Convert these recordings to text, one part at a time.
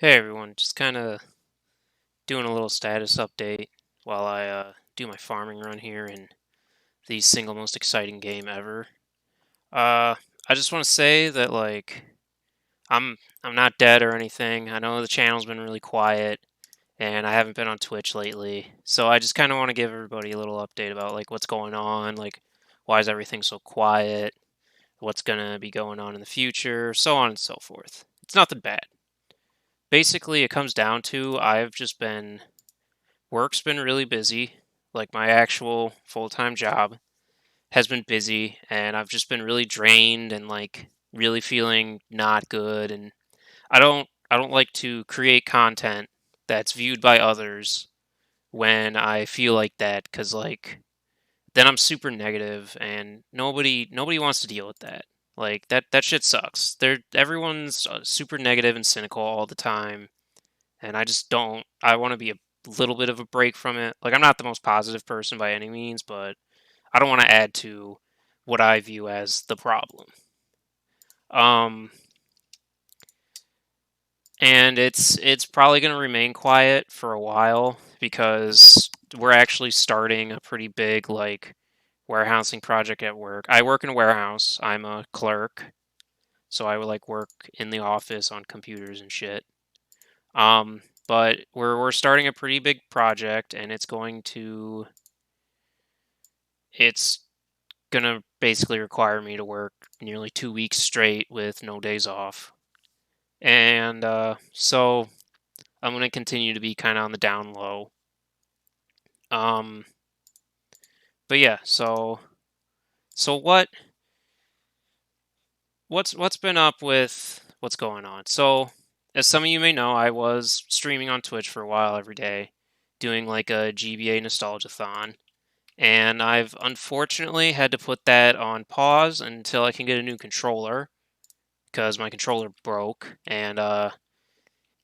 Hey everyone, just kind of doing a little status update while I do my farming run here in the single most exciting game ever. Uh, I just want to say that I'm I'm not dead or anything. I know the channel's been really quiet and I haven't been on Twitch lately, so I just kind of want to give everybody a little update about what's going on, why is everything so quiet, what's gonna be going on in the future, so on and so forth. It's nothing bad. Basically, it comes down to I've just been work's been really busy. Like my actual full-time job has been busy and I've just been really drained and really feeling not good and I don't like to create content that's viewed by others when I feel like that cuz then I'm super negative and nobody wants to deal with that. Like that shit sucks. Everyone's super negative and cynical all the time and I just don't. I want to be a little bit of a break from it. Like I'm not the most positive person by any means, but I don't want to add to what I view as the problem. Um, and it's probably going to remain quiet for a while because we're actually starting a pretty big warehousing project at work. I work in a warehouse. I'm a clerk, so I would work in the office on computers and shit. But we're starting a pretty big project, and it's gonna basically require me to work nearly 2 weeks straight with no days off, and so I'm gonna continue to be kind of on the down low. Um, but yeah, so what's been up with what's going on? So as some of you may know, I was streaming on Twitch for a while every day, doing like a GBA nostalgia-thon. And I've unfortunately had to put that on pause until I can get a new controller because my controller broke. And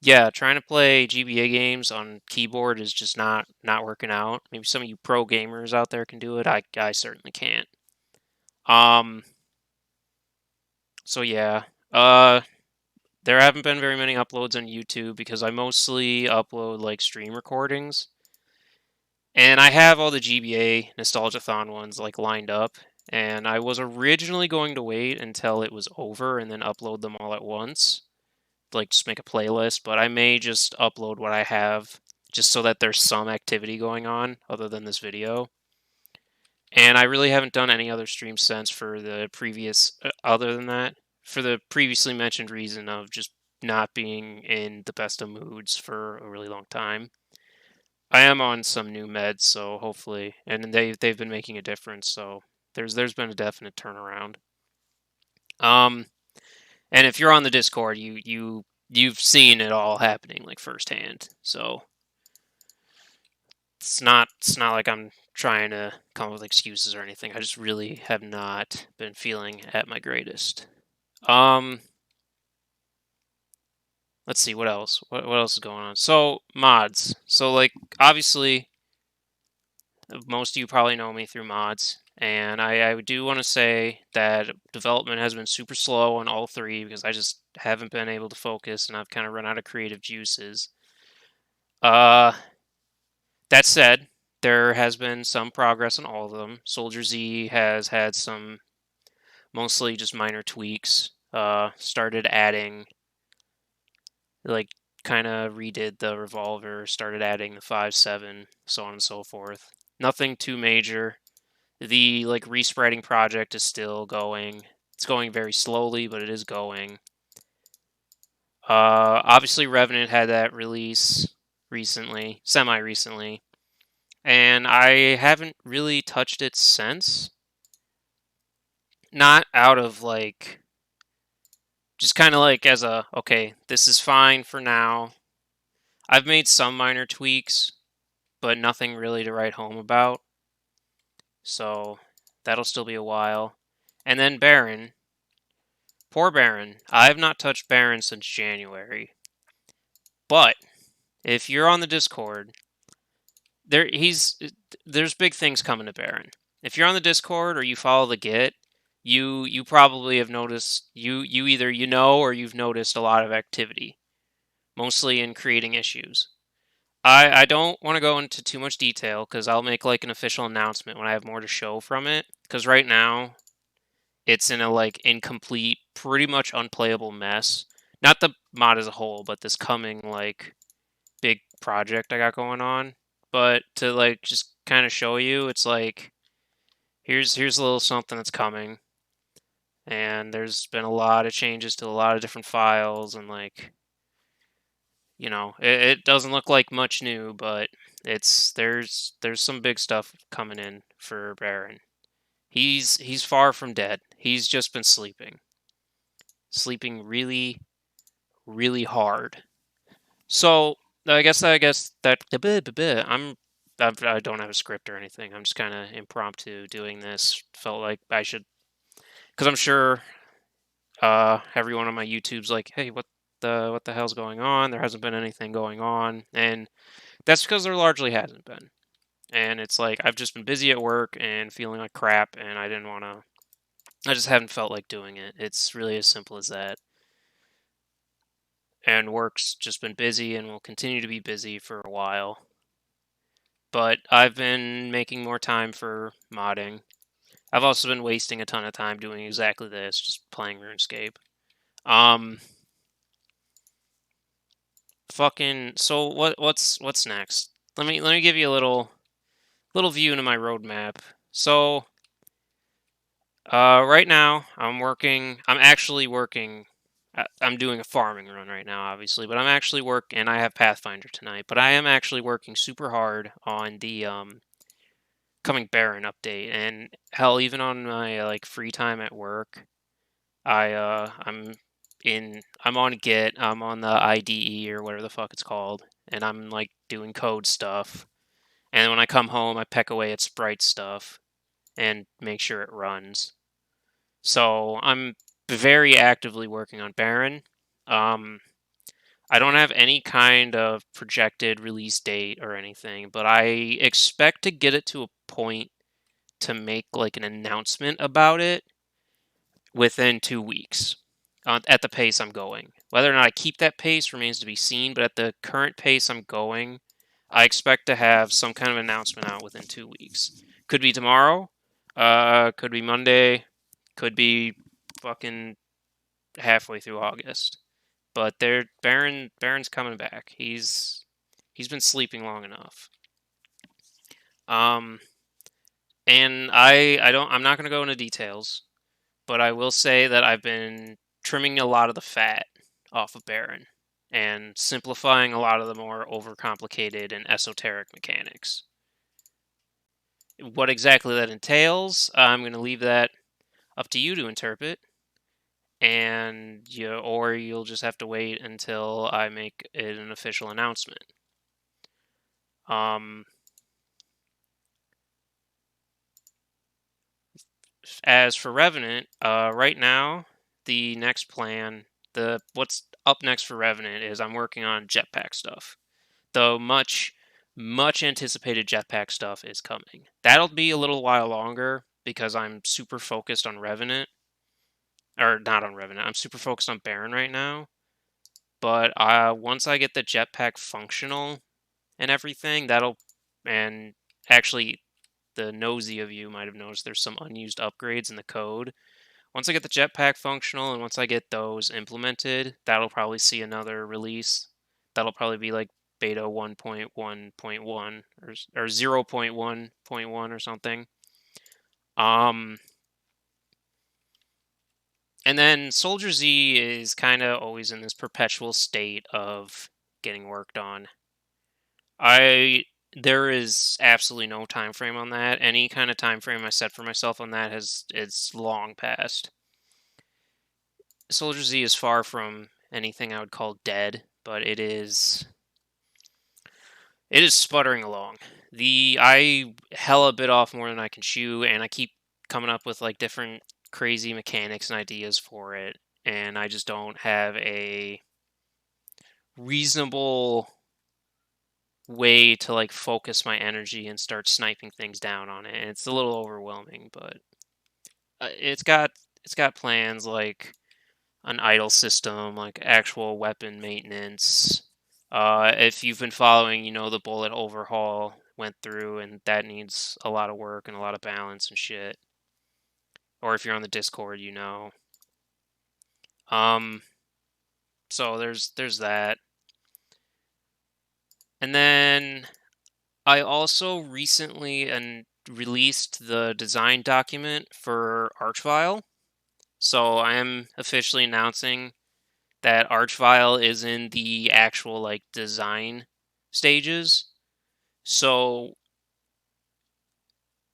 yeah, trying to play GBA games on keyboard is just not working out. Maybe some of you pro gamers out there can do it. I certainly can't. Um, so yeah, uh, there haven't been very many uploads on YouTube because I mostly upload stream recordings. And I have all the GBA Nostalgiathon ones lined up, and I was originally going to wait until it was over and then upload them all at once, just make a playlist, but I may just upload what I have just so that there's some activity going on other than this video. And I really haven't done any other streams since for the other than that, for the previously mentioned reason of just not being in the best of moods for a really long time. I am on some new meds, so hopefully, and they've been making a difference. So there's been a definite turnaround. Um, and if you're on the Discord, you've seen it all happening firsthand. So it's not like I'm trying to come up with excuses or anything. I just really have not been feeling at my greatest. Um, let's see what else. What else is going on? So mods. So obviously most of you probably know me through mods, and I do want to say that development has been super slow on all three because I just haven't been able to focus, and I've kind of run out of creative juices. Uh, that said, there has been some progress on all of them. Soldier Z has had some mostly just minor tweaks. Started adding like kind of redid the revolver, started adding the 5.7, so on and so forth. Nothing too major. The respreading project is still going. It's going very slowly, but it is going. Obviously, Revenant had that release recently, semi recently, and I haven't really touched it since. Not out of just kind of as a okay, this is fine for now. I've made some minor tweaks, but nothing really to write home about. So that'll still be a while. And then Baron. Poor Baron. I have not touched Baron since January. But if you're on the Discord, there he's there's big things coming to Baron. If you're on the Discord or you follow the Git, you probably have noticed you either or you've noticed a lot of activity. mostly in creating issues. I don't want to go into too much detail because I'll make like an official announcement when I have more to show from it. Because right now it's in a like incomplete, pretty much unplayable mess. Not the mod as a whole, but this coming like big project I got going on. But to like just kind of show you, it's like here's a little something that's coming, and there's been a lot of changes to a lot of different files, and like it doesn't look like much new, but there's some big stuff coming in for Baron. He's far from dead. He's just been sleeping really really hard. So I guess that I don't have a script or anything. I'm just kind of impromptu doing this. Felt like I should, because I'm sure everyone on my YouTube's like, hey, what the hell's going on? There hasn't been anything going on, and that's because there largely hasn't been. And it's like I've just been busy at work and feeling like crap, and I didn't want to. I just haven't felt like doing it. It's really as simple as that. And work's just been busy and will continue to be busy for a while. But I've been making more time for modding. I've also been wasting a ton of time doing exactly this, just playing RuneScape. Um, fucking. So what's next? Let me give you a little view into my roadmap. So, right now I'm working. I'm actually working. I'm doing a farming run right now, obviously, but I'm actually working, and I have Pathfinder tonight. But I am actually working super hard on the coming Baron update, and hell, even on my like free time at work, I'm on Git, I'm on the IDE or whatever the fuck it's called, and I'm like doing code stuff. And when I come home, I peck away at sprite stuff and make sure it runs. So I'm very actively working on Baron. Um, I don't have any kind of projected release date or anything, but I expect to get it to a point to make like an announcement about it within 2 weeks at the pace I'm going. Whether or not I keep that pace remains to be seen, but at the current pace I'm going, I expect to have some kind of announcement out within 2 weeks. Could be tomorrow, could be Monday, could be fucking halfway through August. But Baron's coming back. He's been sleeping long enough. Um, and I'm not gonna go into details, but I will say that I've been trimming a lot of the fat off of Baron and simplifying a lot of the more overcomplicated and esoteric mechanics. What exactly that entails, I'm going to leave that up to you to interpret, and or you'll just have to wait until I make it an official announcement. As for Revenant, right now the next plan, the what's up next for Revenant is I'm working on jetpack stuff. The much anticipated jetpack stuff is coming. That'll be a little while longer because I'm super focused on Revenant, or not on Revenant. I'm super focused on Baron right now. But once I get the jetpack functional and everything, and actually the nosy of you might have noticed there's some unused upgrades in the code. Once I get the jetpack functional and once I get those implemented, that'll probably see another release. That'll probably be like beta 1.1.1 or 0.1.1 or something. And then Soldier Z is kind of always in this perpetual state of getting worked on. There is absolutely no time frame on that. Any kind of time frame I set for myself on that it's long past. Soldier Z is far from anything I would call dead, but it is sputtering along. I hella bit off more than I can chew, and I keep coming up with like different crazy mechanics and ideas for it, and I just don't have a reasonable way to like focus my energy and start sniping things down on it. And it's a little overwhelming, but it's got plans like an idle system, like actual weapon maintenance, If you've been following, the bullet overhaul went through, and that needs a lot of work and a lot of balance and shit. Or if you're on the Discord, Um, so there's that. And then I also recently released the design document for Archvile. So I am officially announcing that Archvile is in the actual like design stages. So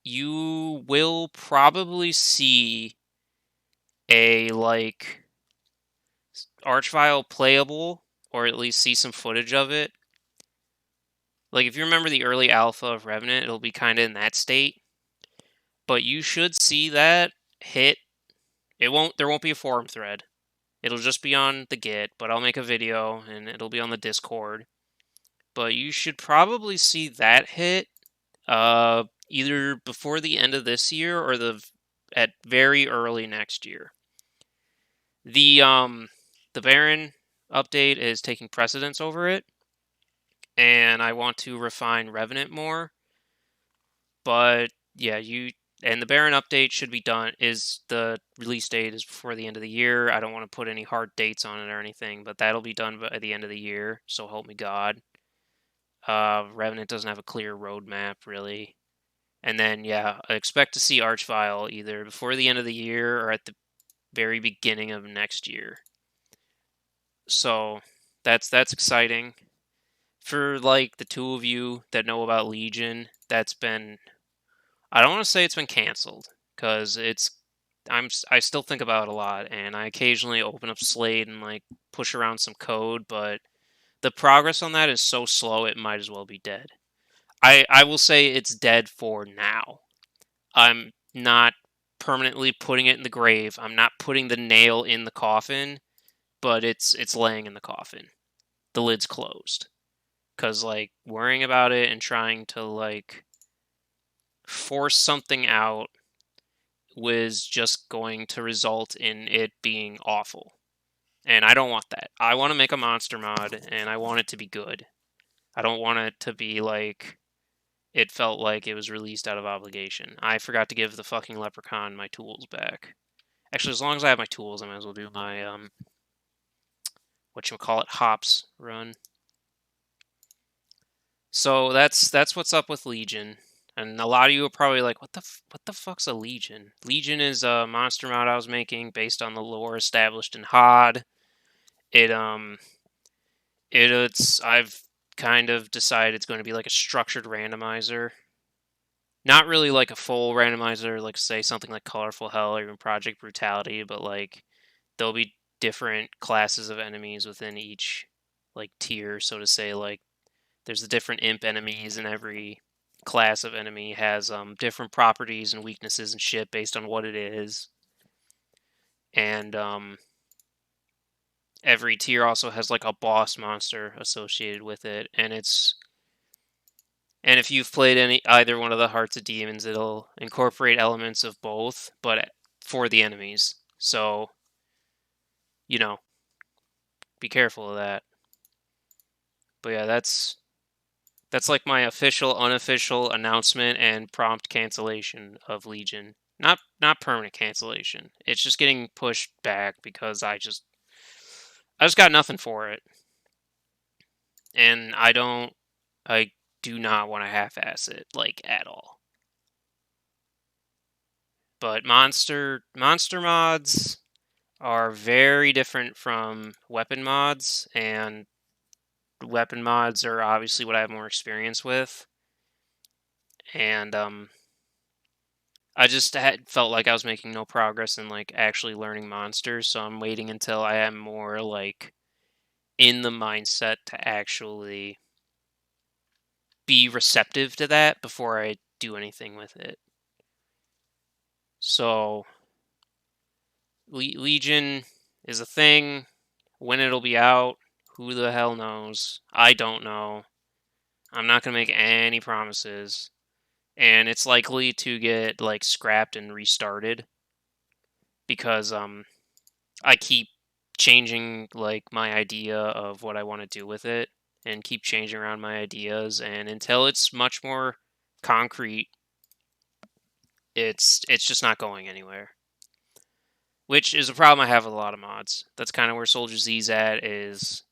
you will probably see a like Archvile playable, or at least see some footage of it. Like if you remember the early alpha of Revenant, it'll be kind of in that state. But you should see that hit. There won't be a forum thread. It'll just be on the Git, but I'll make a video and it'll be on the Discord. But you should probably see that hit either before the end of this year or at very early next year. The Baron update is taking precedence over it, and I want to refine Revenant more. But yeah, and the Baron update should be done. The release date is before the end of the year. I don't want to put any hard dates on it or anything, but that'll be done by the end of the year. So help me God. Revenant doesn't have a clear roadmap really, and then yeah, I expect to see Archvile either before the end of the year or at the very beginning of next year. So that's exciting. For like the two of you that know about Legion, that's been, I don't want to say it's been canceled, because I still think about it a lot, and I occasionally open up Slate and like push around some code, but the progress on that is so slow it might as well be dead. I will say it's dead for now. I'm not permanently putting it in the grave. I'm not putting the nail in the coffin, but it's laying in the coffin. The lid's closed. Cause like worrying about it and trying to like force something out was just going to result in it being awful. And I don't want that. I want to make a monster mod, and I want it to be good. I don't want it to be like it felt like it was released out of obligation. I forgot to give the fucking leprechaun my tools back. Actually, as long as I have my tools, I might as well do my whatchamacallit, hops run. So that's what's up with Legion. And a lot of you are probably like, what the fuck's a Legion? Legion is a monster mod I was making based on the lore established in HOD. I've kind of decided it's going to be like a structured randomizer. Not really like a full randomizer, like say something like Colorful Hell or even Project Brutality, but like there'll be different classes of enemies within each like tier, so to say. Like there's the different imp enemies, and every class of enemy has different properties and weaknesses and shit based on what it is. And every tier also has like a boss monster associated with it, and if you've played either one of the Hearts of Demons, it'll incorporate elements of both, but for the enemies. So, be careful of that. But yeah, that's like my official, unofficial announcement and prompt cancellation of Legion. Not permanent cancellation. It's just getting pushed back because I just got nothing for it. And I do not want to half-ass it, like, at all. But monster mods are very different from weapon mods, and weapon mods are obviously what I have more experience with. And I just felt like I was making no progress in like actually learning monsters, so I'm waiting until I am more like in the mindset to actually be receptive to that before I do anything with it. So Legion is a thing. When it'll be out, who the hell knows? I don't know. I'm not going to make any promises. And it's likely to get like scrapped and restarted because I keep changing like my idea of what I want to do with it. and keep changing around my ideas, and until it's much more concrete, it's just not going anywhere. Which is a problem I have with a lot of mods. That's kind of where Soldier Z's at, is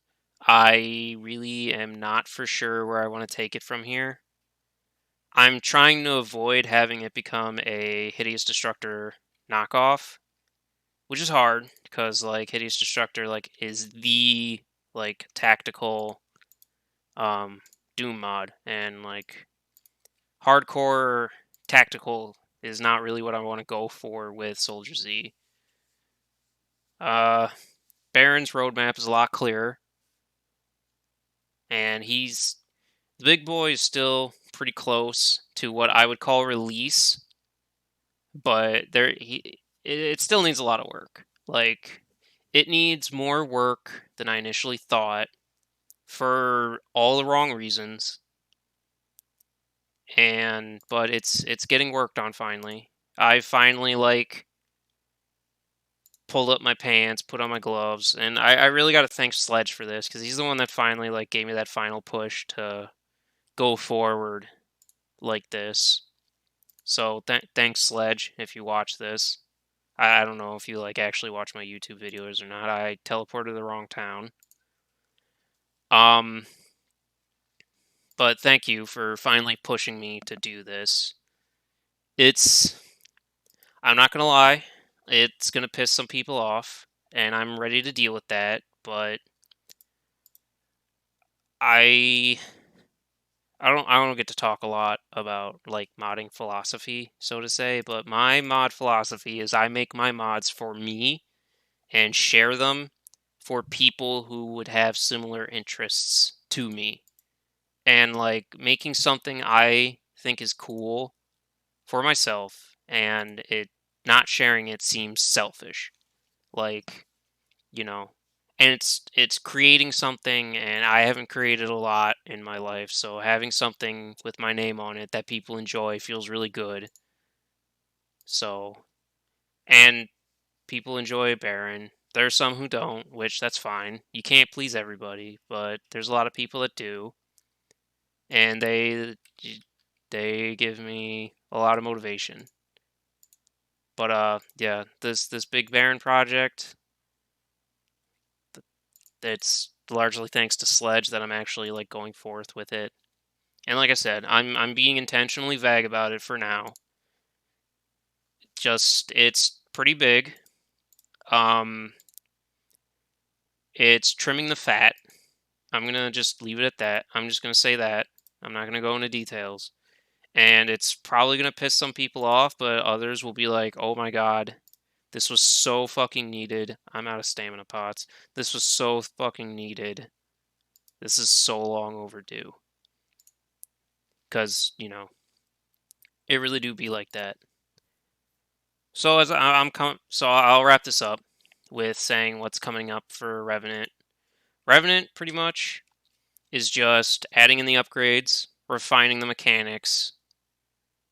I really am not for sure where I want to take it from here. I'm trying to avoid having it become a Hideous Destructor knockoff, which is hard because like Hideous Destructor like is the like tactical Doom mod, and like hardcore tactical is not really what I want to go for with Soldier Z. Baron's roadmap is a lot clearer, and the big boy is still pretty close to what I would call release, but it still needs a lot of work. Like, it needs more work than I initially thought for all the wrong reasons. But it's getting worked on finally. I finally like pulled up my pants, put on my gloves, and I really got to thank Sledge for this, because he's the one that finally like gave me that final push to go forward like this. So thanks, Sledge, if you watch this. I don't know if you like actually watch my YouTube videos or not. I teleported to the wrong town. But thank you for finally pushing me to do this. I'm not gonna lie, it's gonna piss some people off, and I'm ready to deal with that, but I I don't get to talk a lot about like modding philosophy, so to say, but my mod philosophy is I make my mods for me and share them for people who would have similar interests to me. And like making something I think is cool for myself, and it not sharing it seems selfish. Like, you know, and it's creating something, and I haven't created a lot in my life, so having something with my name on it that people enjoy feels really good. So, and people enjoy Baron. There's some who don't, which that's fine. You can't please everybody, but there's a lot of people that do, and they give me a lot of motivation. But yeah, this big Baron project, it's largely thanks to Sledge that I'm actually like going forth with it. And like I said, I'm being intentionally vague about it for now. Just it's pretty big. Um it's trimming the fat. I'm going to just leave it at that. I'm just going to say that. I'm not going to go into details. And it's probably going to piss some people off, but others will be like, "Oh my god, this was so fucking needed. I'm out of stamina pots. This was so fucking needed. This is so long overdue." Because, it really do be like that. So so I'll wrap this up with saying what's coming up for Revenant. Revenant pretty much is just adding in the upgrades, refining the mechanics,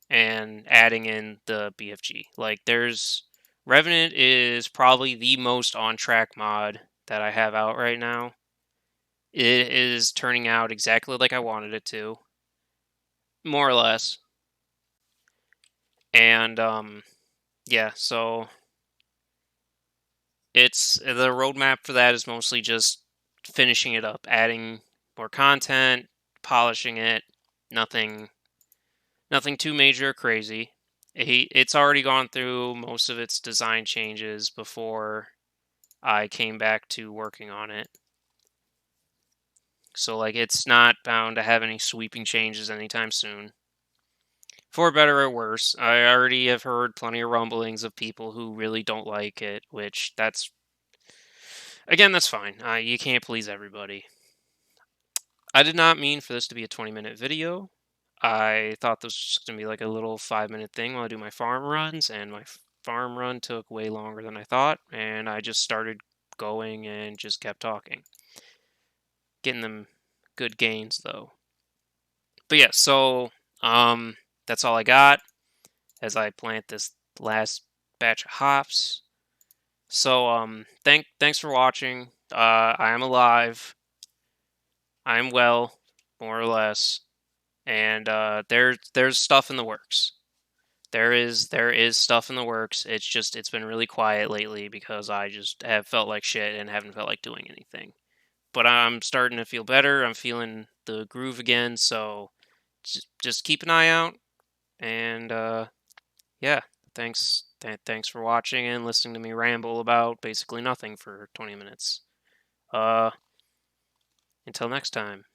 and adding in the BFG. Like Revenant is probably the most on track mod that I have out right now. It is turning out exactly like I wanted it to, more or less. And yeah, so it's the roadmap for that is mostly just finishing it up, adding more content, polishing it. Nothing too major or crazy. It's already gone through most of its design changes before I came back to working on it. So like it's not bound to have any sweeping changes anytime soon. For better or worse, I already have heard plenty of rumblings of people who really don't like it, which that's fine. You can't please everybody. I did not mean for this to be a 20-minute video. I thought this was just going to be like a little 5-minute thing while I do my farm runs, and my farm run took way longer than I thought, and I just started going and just kept talking. Getting them good gains, though. But yeah, so that's all I got as I plant this last batch of hops. So thanks for watching. I am alive. I'm well, more or less, and there's stuff in the works. There is stuff in the works. It's been really quiet lately because I just have felt like shit and haven't felt like doing anything. But I'm starting to feel better. I'm feeling the groove again, so just keep an eye out. And yeah, thanks for watching and listening to me ramble about basically nothing for 20 minutes. Uh, until next time.